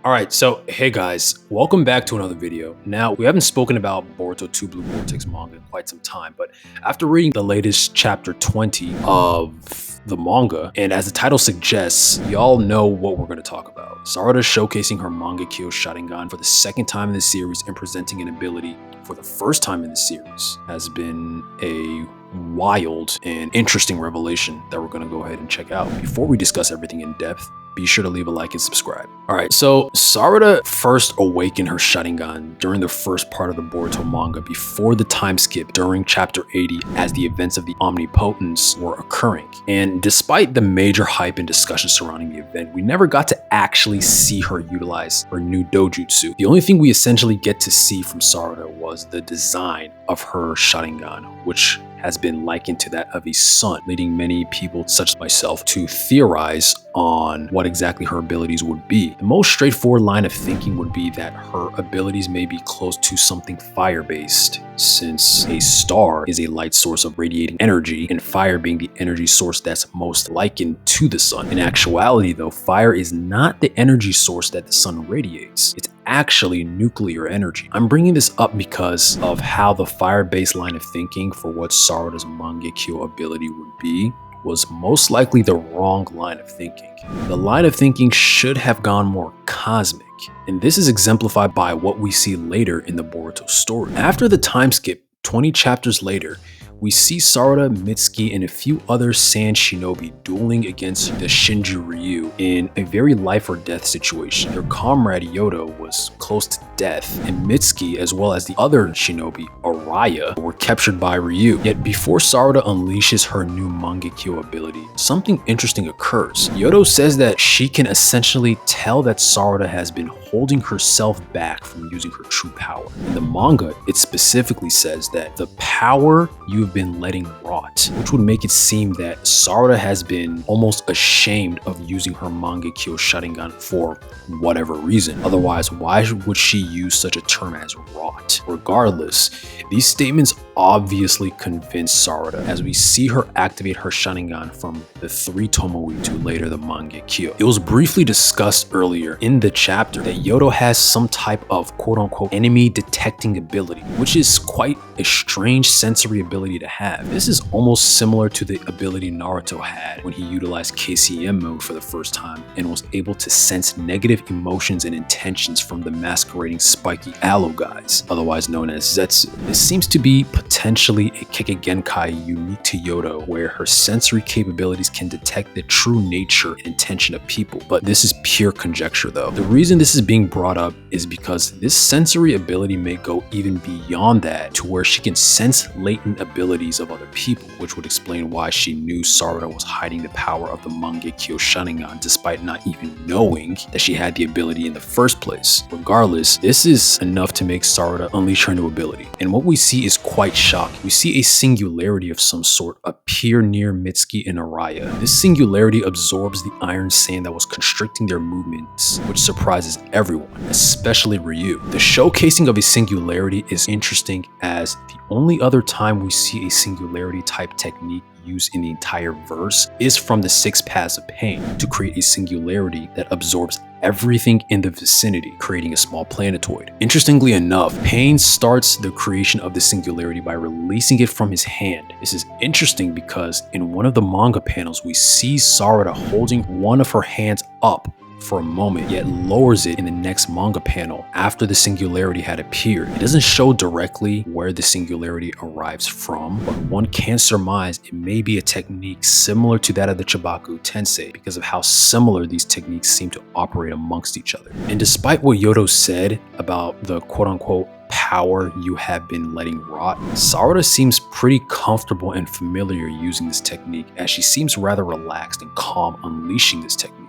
Alright, so hey guys, welcome back to another video. Now, we haven't spoken about Boruto Two Blue Vortex manga in quite some time, but after reading the latest chapter 20 of the manga, and as the title suggests, y'all know what we're going to talk about. Sarada showcasing her Mangekyo Sharingan for the second time in the series and presenting an ability for the first time in the series has been a wild and interesting revelation that we're going to go ahead and check out. Before we discuss everything in depth, be sure to leave a like and subscribe. Alright, so Sarada first awakened her Sharingan during the first part of the Boruto manga before the time skip during chapter 80 as the events of the Omnipotence were occurring. And despite the major hype and discussion surrounding the event, we never got to actually see her utilize her new dojutsu. The only thing we essentially get to see from Sarada was the design of her Sharingan, which has been likened to that of a sun, leading many people, such as myself, to theorize on what exactly her abilities would be. The most straightforward line of thinking would be that her abilities may be close to something fire-based, since a star is a light source of radiating energy, and fire being the energy source that's most likened to the sun. In actuality, though, fire is not the energy source that the sun radiates. It's actually nuclear energy. I'm bringing this up because of how the fire-based line of thinking for what Sarada's Mangekyo ability would be was most likely the wrong line of thinking. The line of thinking should have gone more cosmic, and this is exemplified by what we see later in the Boruto story. After the time skip, 20 chapters later, we see Sarada, Mitsuki, and a few other sand shinobi dueling against the Shinju Ryu in a very life or death situation. Their comrade Yodo was close to death, and Mitsuki, as well as the other shinobi, Araya, were captured by Ryu. Yet before Sarada unleashes her new Mangekyo ability, something interesting occurs. Yodo says that she can essentially tell that Sarada has been holding herself back from using her true power. In the manga, it specifically says that the power you've been letting rot, which would make it seem that Sarada has been almost ashamed of using her Mangekyo Sharingan for whatever reason. Otherwise, why would she use such a term as rot? Regardless, these statements obviously convince Sarada as we see her activate her Sharingan from the 3 Tomoe to later the Mangekyo. It was briefly discussed earlier in the chapter that Yodo has some type of quote-unquote enemy detecting ability, which is quite a strange sensory ability to have. This is almost similar to the ability Naruto had when he utilized KCM mode for the first time and was able to sense negative emotions and intentions from the masquerading spiky aloe guys, otherwise known as Zetsu. This seems to be potentially a Kekkei Genkai unique to Yodo, where her sensory capabilities can detect the true nature and intention of people, but this is pure conjecture though. The reason this is being brought up is because this sensory ability may go even beyond that to where she can sense latent abilities of other people, which would explain why she knew Sarada was hiding the power of the Mangekyo Sharingan despite not even knowing that she had the ability in the first place. Regardless, this is enough to make Sarada unleash her new ability, and what we see is quite shocking. We see a singularity of some sort appear near Mitsuki and Araya. This singularity absorbs the iron sand that was constricting their movements, which surprises everyone, especially Ryu. The showcasing of a singularity is interesting as the only other time we see a singularity type technique used in the entire verse is from the 6 Paths of Pain to create a singularity that absorbs everything in the vicinity, creating a small planetoid. Interestingly enough, Pain starts the creation of the singularity by releasing it from his hand. This is interesting because in one of the manga panels, we see Sarada holding one of her hands up for a moment, yet lowers it in the next manga panel after the singularity had appeared. It doesn't show directly where the singularity arrives from, but one can surmise it may be a technique similar to that of the Chibaku Tensei because of how similar these techniques seem to operate amongst each other. And despite what Yodo said about the quote-unquote power you have been letting rot, Sarada seems pretty comfortable and familiar using this technique, as she seems rather relaxed and calm unleashing this technique.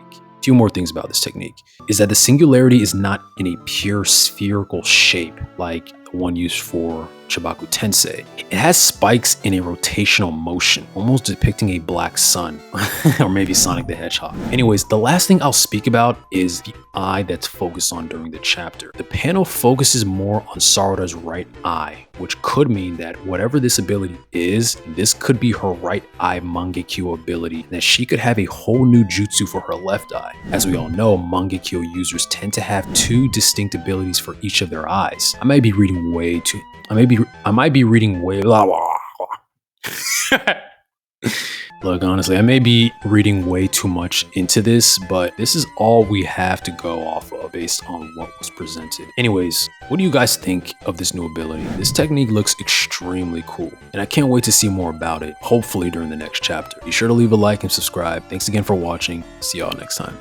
Few more things about this technique is that the singularity is not in a pure spherical shape like the one used for Chibaku Tensei. It has spikes in a rotational motion, almost depicting a black sun, or maybe Sonic the Hedgehog. Anyways, the last thing I'll speak about is the eye that's focused on during the chapter. The panel focuses more on Sarada's right eye, which could mean that whatever this ability is, this could be her right eye Mangekyo ability, and that she could have a whole new jutsu for her left eye. As we all know, Mangekyo users tend to have two distinct abilities for each of their eyes. I might be reading way too. I might be reading way. Look, honestly, I may be reading way too much into this, but this is all we have to go off of based on what was presented. Anyways, what do you guys think of this new ability? This technique looks extremely cool, and I can't wait to see more about it, hopefully during the next chapter. Be sure to leave a like and subscribe. Thanks again for watching. See y'all next time.